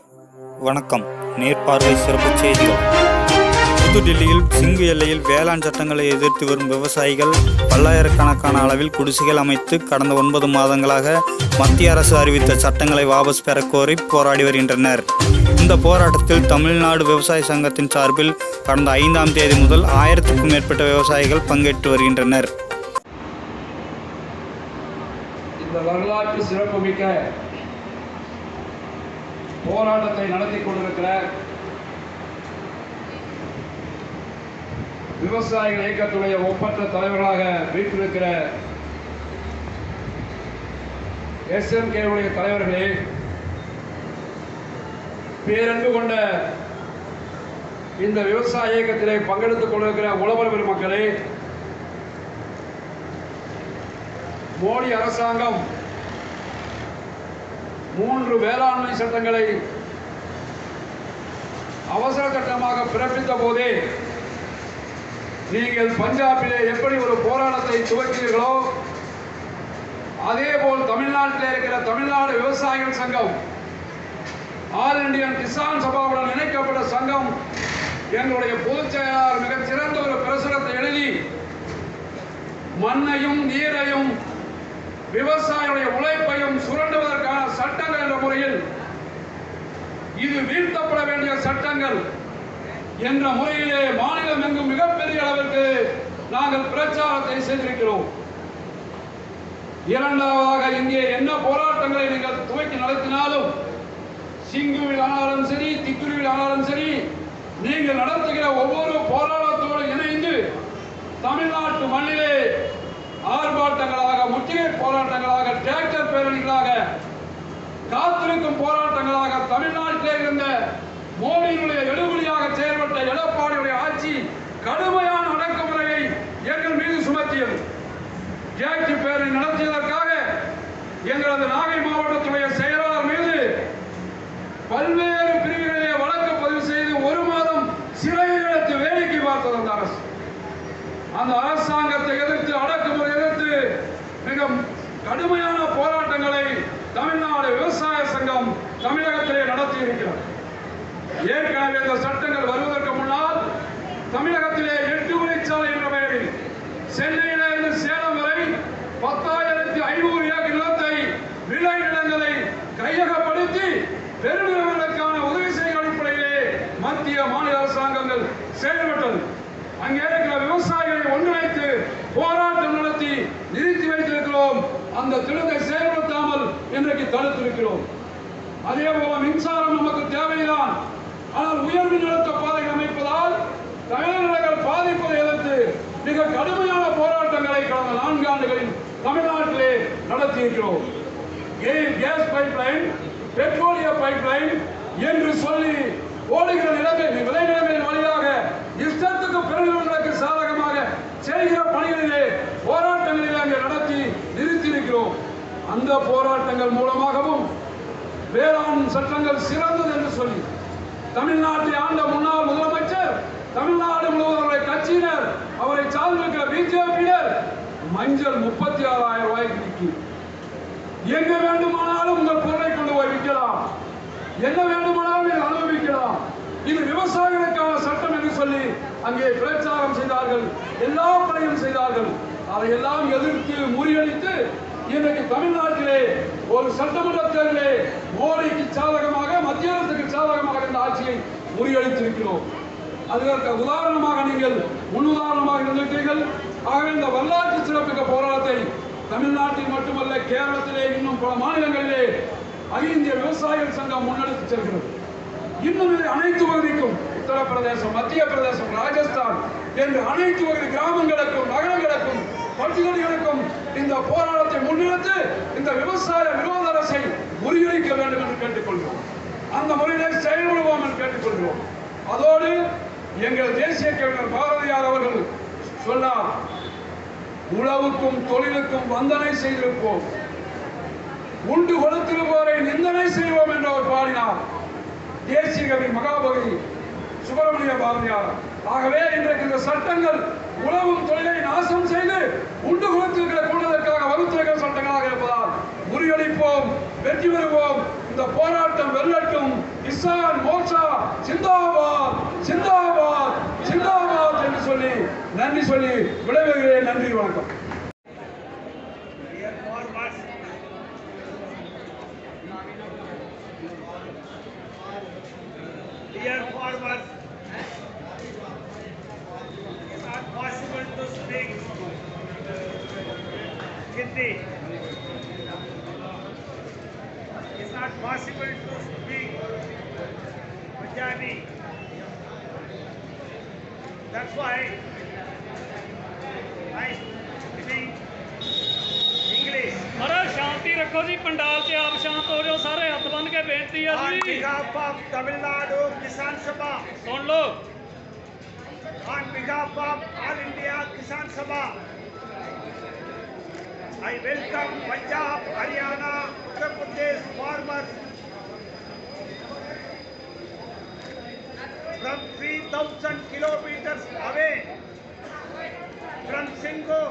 வணக்கம். நேர்பார்வை சிறப்பு செய்திகள். புதுடில்லியில் சிங்கு எல்லையில் வேளாண் சட்டங்களை எதிர்த்து வரும் விவசாயிகள் பல்லாயிரக்கணக்கான அளவில் குடிசைகள் அமைத்து கடந்த 9 மாதங்களாக மத்திய அரசு அறிவித்த சட்டங்களை வாபஸ் பெறக்கோரி போராடி வருகின்றனர். இந்த போராட்டத்தில் தமிழ்நாடு விவசாய சங்கத்தின் சார்பில் கடந்த 5ஆம் தேதி முதல் 1000க்கும் மேற்பட்ட விவசாயிகள் பங்கேற்று வருகின்றனர். இந்த வரலாற்று சிறப்புமிக்க போராட்டத்தை நடத்தி கொண்டிருக்கிற விவசாயிகள் இயக்கத்துடைய ஒப்பற்ற தலைவர்களாக வீட்டிருக்கிற SMK உடைய தலைவர்களே, பேரன்பு கொண்ட இந்த விவசாய இயக்கத்திலே பங்கெடுத்துக் கொண்டிருக்கிற உழவர் பெருமக்களே, மோடி அரசாங்கம் 3 வேளாண்மை சட்டங்களை அவசர சட்டமாக பிறப்பித்த போதே நீங்கள் பஞ்சாபிலே எப்படி ஒரு போராட்டத்தை துவக்கினீர்களோ அதேபோல் தமிழ்நாட்டில் இருக்கிற தமிழ்நாடு விவசாயிகள் சங்கம், ஆல் இண்டியன் கிசான் சபாவுடன் இணைக்கப்பட்ட சங்கம் எங்களுடைய பொதுச் செயலாளர் மிகச் சிறந்த ஒரு பிரசுரத்தை எழுதி மண்ணையும் நீரையும் விவசாயிகளுடைய உழைப்பையும் சுரண்டுவதற்கான சட்டங்கள் என்ற முறையில் இது வீழ்த்தப்பட வேண்டிய சட்டங்கள் என்ற முறையிலே மாநிலம் எங்கும் மிகப்பெரிய அளவிற்கு நாங்கள் பிரச்சாரத்தை செய்திருக்கிறோம். இரண்டாவதாக, இங்கே என்ன போராட்டங்களை நீங்கள் துவக்கி நடத்தினாலும், சிங்குவில் ஆனாலும் சரி, திக்குருவில் ஆனாலும் சரி, நீங்கள் நடத்துகிற ஒவ்வொரு போராட்டத்தோடு இணைந்து தமிழ்நாட்டு மண்ணிலே ஆர்ப்பாட்டங்களாக, முற்றுகை போராட்டங்களாக, டிராக்டர் பேரணிகளாக, காத்திருக்கும் போராட்டங்களாக, தமிழ்நாட்டிலே இருந்த மோடியினுடைய எடுபடியாக செயல்பட்ட எடப்பாடியுடைய ஆட்சி கடுமையான அடக்குமுறையை எங்கள் மீது சுமத்தியது. டிராக்டர் பேரணி நடத்தியதற்காக எங்களது நாகை மாவட்டத்துடைய செயலாளர் மீது பல்வேறு பிரிவுகளிலே வழக்கு பதிவு செய்து 1 மாதம் சிறையில் அடைத்து வேடிக்கை பார்த்தது அந்த அரசு. அந்த அரசாங்கத்தை எதிர்த்து, அடக்குமுறை எதிர்த்து மிக கடுமையான போராட்டங்களை தமிழ்நாடு விவசாய சங்கம் தமிழகத்திலே நடத்தி இருக்கிறது. ஏற்கனவே இந்த சட்டங்கள் வருவதற்கு முன்னால் தமிழகத்திலே 8 வழிச்சாலை என்ற பெயரில் சென்னையிலிருந்து சேலம் வரை 10,500 ஏக்கர் நிலத்தை, விளை நிலங்களை கையகப்படுத்தி பெருநிறுவனங்களுக்கான உதவி செய்யும் அடிப்படையிலே மத்திய மாநில அரசாங்கங்கள் செயல்பட்டது. அங்கே இருக்கிற விவசாயிகளை ஒன்றிணைத்து போராட்டம் நடத்தி நிறுத்தி வைத்திருக்கிறோம். அந்த திட்டத்தை செயல்படுத்தாமல் இன்றைக்கு தடுத்திருக்கிறோம். அதே போல மின்சாரம் நமக்கு தேவைதான். ஆனால் உயர் மின்னழுத்த பாதைகள் அமைப்பதால் தமிழர்கள் பாதிப்பதை எதிர்த்து மிக கடுமையான போராட்டங்களை கடந்த 4 ஆண்டுகளில் தமிழ்நாட்டிலே நடத்தி இருக்கிறோம். கேஸ் பைப்லைன், பெட்ரோலிய பைப்லைன் என்று சொல்லி ஓடுகிற விளை நிலைமையின் வழியாக இஷ்டத்துக்கு பெருநிறுவனங்களுக்கு சாதகமாக செய்கிற பணிகளிலே போராட்டங்களிலே அங்கே நடத்தி நிறுத்தி இருக்கிறோம். அந்த போராட்டங்கள் மூலமாகவும் வேளாண் சட்டங்கள் சிறந்தது என்று சொல்லி தமிழ்நாட்டை ஆண்ட முன்னாள் முதலமைச்சர், தமிழ்நாடு முழுவதும் கட்சியினர், அவரை சார்ந்திருக்கிற பிஜேபியினர் மஞ்சள் 36,000 ரூபாய்க்கு விற்கி எங்க வேண்டுமானாலும் உங்கள் பொருளை கொண்டு போய் விற்கலாம், என்ன வேண்டுமானாலும் அனுபவிக்கலாம், இது விவசாயிகளுக்கான சட்டம் என்று சொல்லி அங்கே பிரச்சாரம் செய்தார்கள், எல்லா பணியும் செய்தார்கள். அதையெல்லாம் எதிர்த்து முறியடித்து இன்றைக்கு தமிழ்நாட்டிலே ஒரு சட்டமன்ற தேர்தலிலே மோடிக்கு சாதகமாக, மத்திய அரசுக்கு சாதகமாக இந்த ஆட்சியை முறியடித்திருக்கிறோம். அதற்கு உதாரணமாக நீங்கள் முன்னுதாரணமாக இருந்திருக்கிறீர்கள். ஆகவே இந்த வரலாற்று சிறப்புமிக்க போராட்டத்தை தமிழ்நாட்டில் மட்டுமல்ல, கேரளத்திலே இன்னும் பல மாநிலங்களிலே அகில இந்திய விவசாயிகள் சங்கம் முன்னெடுத்து செல்கிறது. இன்னும் இதை அனைத்து பகுதிக்கும், உத்தரப்பிரதேசம், மத்திய பிரதேசம், ராஜஸ்தான் என்று அனைத்து பகுதி கிராமங்களுக்கும், நகரங்களுக்கும், பகுதிகளுக்கும் இந்த போராட்டத்தை முன்னெடுத்து இந்த விவசாய விரோத அரசை முறியடிக்க வேண்டும் என்று கேட்டுக்கொள்கிறோம். அந்த முறையிலே செயல்படுவோம் என்று கேட்டுக்கொள்கிறோம். அதோடு எங்கள் தேசிய கவிஞர் பாரதியார் அவர்கள் சொன்னார், உழவுக்கும் தொழிலுக்கும் வந்தனை செய்திருப்போம், உண்டு கொடுத்திருப்போரை நிந்தனை செய்வோம் என்று அவர் பாடினார். தேசிய கவி மகாபகி சுப்பிரமணிய பாரதியார். ஆகவே இன்றைக்கு இந்த சட்டங்கள் உழவும் தொழிலை நாசம் செய்து உண்டு கொடுத்திருக்கிற கொண்டதற்காக வகுத்திருக்கிற சட்டங்களாக இருப்பதால் முறியடிப்போம், வெற்றி பெறுவோம். இந்த போராட்டம் வெல்லட்டும். சொல்லி விடைபெறுகிறேன். நன்றி, வணக்கம். Dear farmers, it's not possible to speak Hindi. It's not possible to speak Punjabi. That's why I speak English. महाराज शांति रखो जी, पंडाल से आप शांत हो जाओ, सारे हथ बन के बेनती है On ji. behalf of Tamil Nadu Kisan Sabha, soon low, on behalf of All India Kisan Sabha, I welcome Punjab, Haryana, Uttar Pradesh farmers from 3,000 kilometers away from Singhu.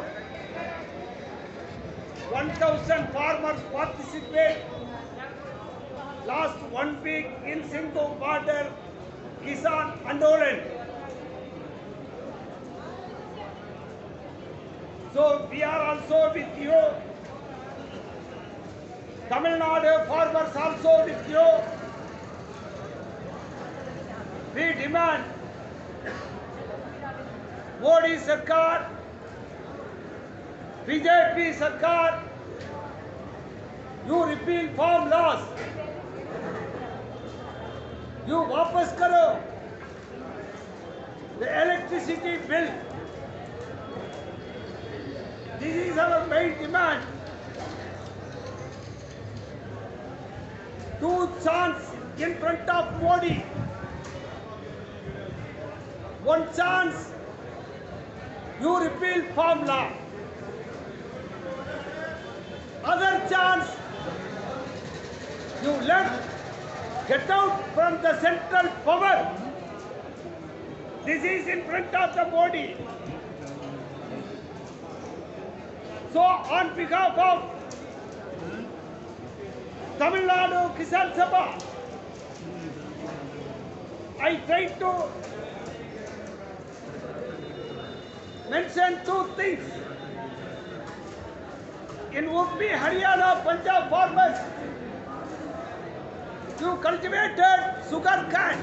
1,000 farmers participate last 1 week in Singhu border Kisan Andolan. So we are also with you. Tamil Nadu farmers also with you. We demand Modi Sarkar, BJP Sarkar, you repeal farm laws. You वापस करो the electricity bill. This is our main demand. 2 chance in front of Modi. 1 chance you repeal farm law. Other chance you get out from the central power. This is in front of the Modi. So on behalf of Tamil Nadu Kisan Sabha, I try to mention 2 things. In UP, Haryana, Punjab farmers, you cultivated sugar cane.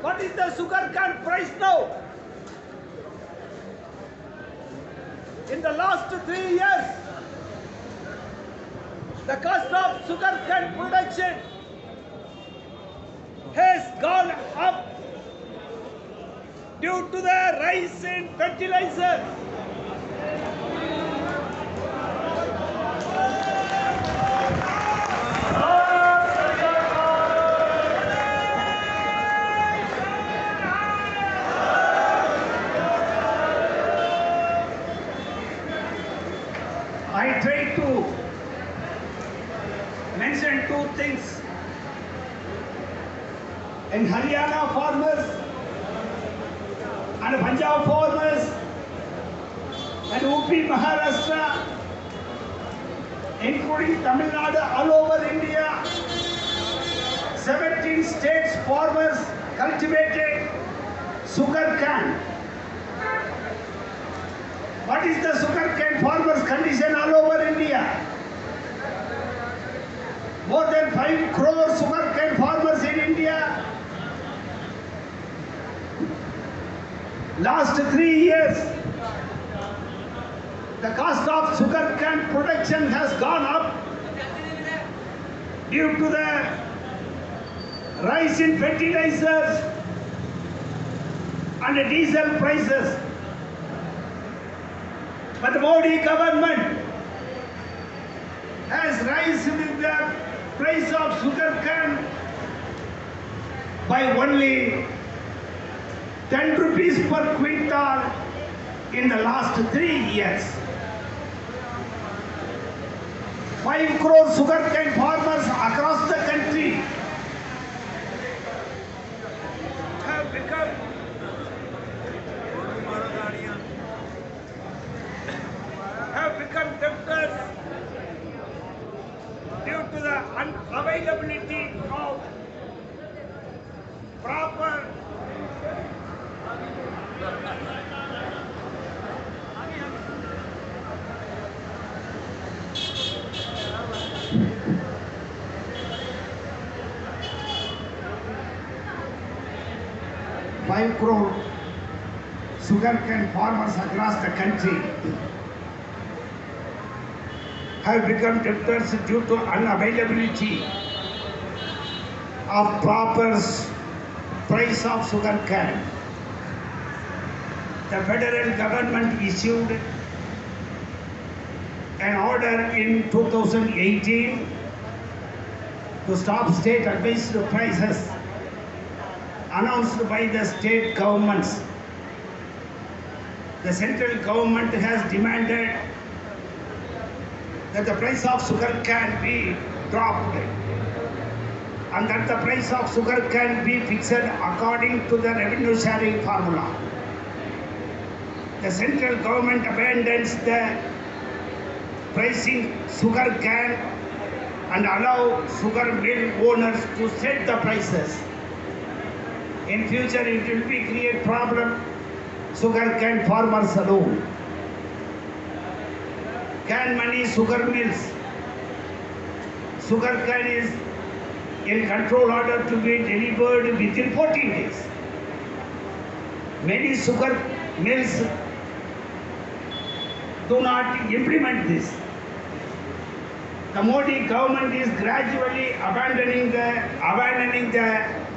What is the sugar cane price now? In the last 3 years, the cost of sugar cane production has gone up due to the rise in fertilizer. I try to mention 2 things. In Haryana farmers and Punjab farmers and UP, Maharashtra, including Tamil Nadu, all over India, 17 states farmers cultivated sugar cane. What is the sugar cane farmers' condition all over India? More than 5 crore sugar cane farmers in India. Last 3 years, the cost of sugar cane production has gone up due to the rise in fertilizers and diesel prices. But the Modi government has raised the price of sugar cane by only 10 rupees per quintal in the last 3 years. 5 crore sugarcane farmers across the country have become debtors due to the unavailability of proper 5 crore sugarcane farmers across the country have become debtors due to unavailability of proper price of sugarcane. The federal government issued an order in 2018 to stop state advised prices announced by the state governments. The central government has demanded that the price of sugar can be dropped and that the price of sugar can be fixed according to the revenue sharing formula. The central government abandons the pricing sugar cane and allow sugar mill owners to set the prices. In future, it will be create problem sugar cane farmers alone. Can money sugar mills. Sugar cane is in control order to be delivered within 14 days. Many sugar mills do not implement this. The Modi government is gradually abandoning the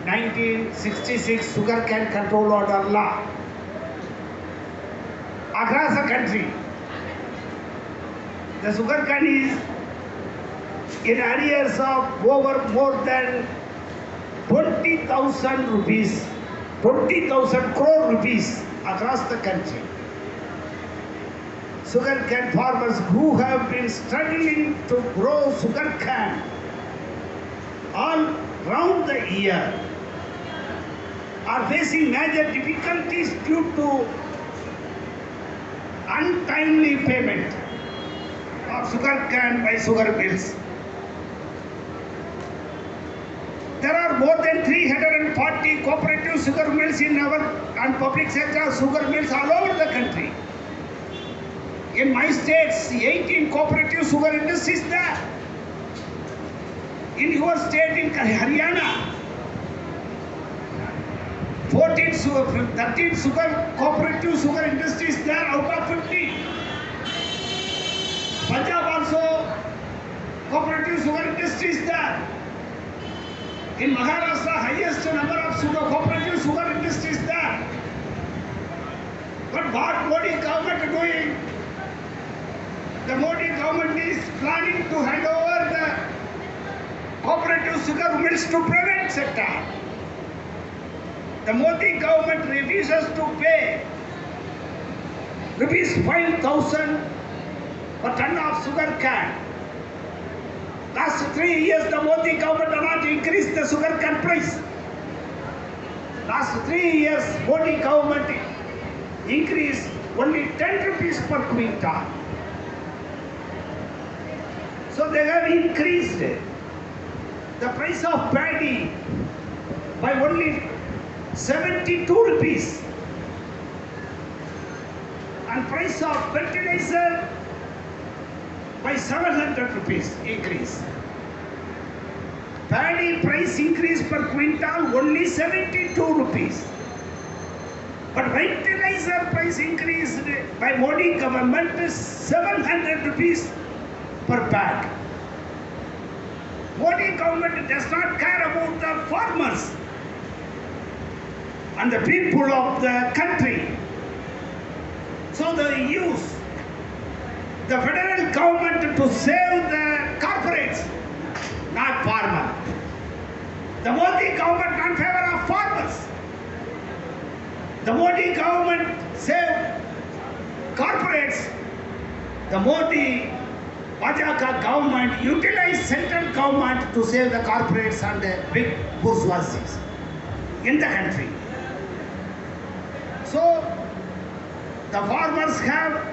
1966 sugar cane control order law across the country. The sugar cane is in arrears of over more than 20,000 rupees, 20,000 crore rupees across the country. Sugar cane farmers who have been struggling to grow sugar cane all round the year are facing major difficulties due to untimely payment of sugar cane by sugar mills. There are more than 340 cooperative sugar mills in our and public sector sugar mills all over the country. In my states, 18 cooperative sugar industries there. In your state, in Haryana, 13 cooperative sugar industries there out of 50. Punjab also cooperative sugar industries there. In Maharashtra, highest number of cooperative sugar industries there. But what Modi government doing? The Modi government is planning to hand over the cooperative sugar mills to private sector. The Modi government refuses to pay rupees 5,000 per ton of sugar cane. Last 3 years, the Modi government did not increase the sugar cane price. Last 3 years, Modi government increased only 10 rupees per quintal. So they have increased the price of paddy by only 72 rupees and price of fertilizer by 700 rupees increase. Paddy price increase per quintal only 72 rupees. But fertilizer price increased by Modi government is 700 rupees per bag. Modi government does not care about the farmers and the people of the country. So they use the federal government to save the corporates, not farmers. The Modi government not favor of farmers. The Modi government save corporates. The Modi Bajaka government utilize central government to save the corporates and the big bourgeoisies in the country. So the farmers have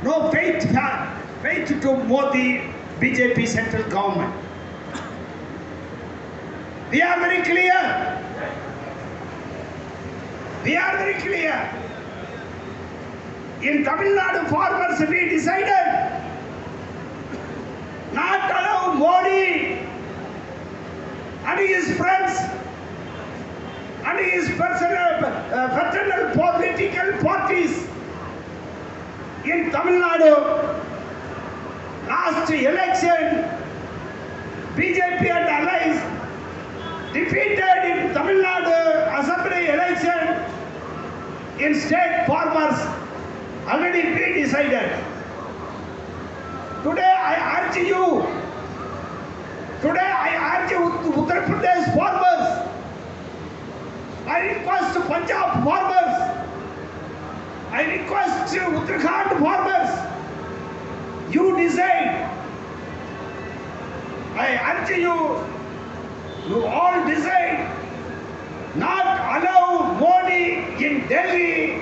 no faith to Modi BJP central government. We are very clear. We are very clear. In Tamil Nadu farmers, we decided not allow Modi and his friends and his fraternal political parties in Tamil Nadu. Last election, BJP and allies defeated in Tamil Nadu Assembly election in state farmers already pre-decided. Today I urge you, Uttar Pradesh farmers, I request Punjab farmers, I request Uttarakhand farmers, you decide. I urge you, you all decide, not allow Modi in Delhi,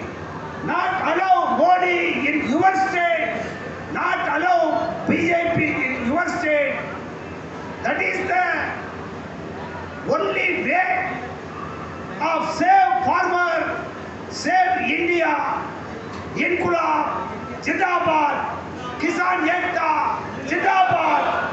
not allow Modi in your state, not allow BJP in your state. That is the only way of save farmer, save India. Inkulab, Jindabad, Kisan Ekta, Jindabad.